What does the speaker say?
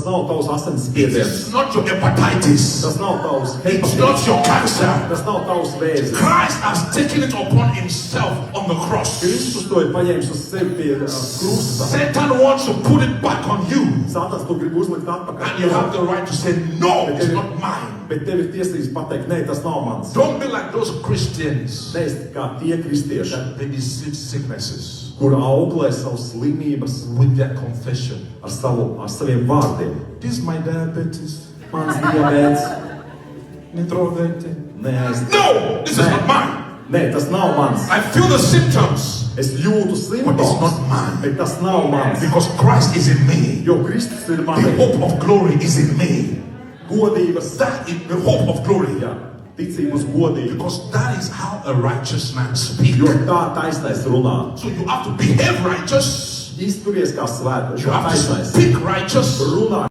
Tas nav tavs asinsspiediens. It's not your hepatitis. Tas nav tavs It's not hepatitis. your cancer. Tas nav tavs vēzis. Christ has taken it upon himself on the cross. Kristus to ir paņēmis uz sevi pie krusta. Satan wants to put it back on you. Sātans to grib uzlikt atpakaļ. And you have the right to say, no, it's not mine. Bet tev ir tiesības pateikt, nē, tas nav mans. Don't be like those Christians Neesi kā tie kristieši, that they deceive sicknesses kur auklē savas slimības with their confession. ar saviem vārdiem. This is my diabetes. Mans diabēts, Nitrovete. neaiz. No, this is not mine. Nē, tas nav mans. I feel the symptoms, Es jūtu but it's simptomus, not mine. bet tas nav mans. Because Christ is in me. Jo Kristus ir The mani. hope of glory is in me. Godības, That is the hope of glory. jā, ticība uz godību. Because that is how a righteous man Jo speaks. tā taisnais runā. So you have to behave righteous. Izturies kā svētais, You kā have to taisnais. speak righteous. Runā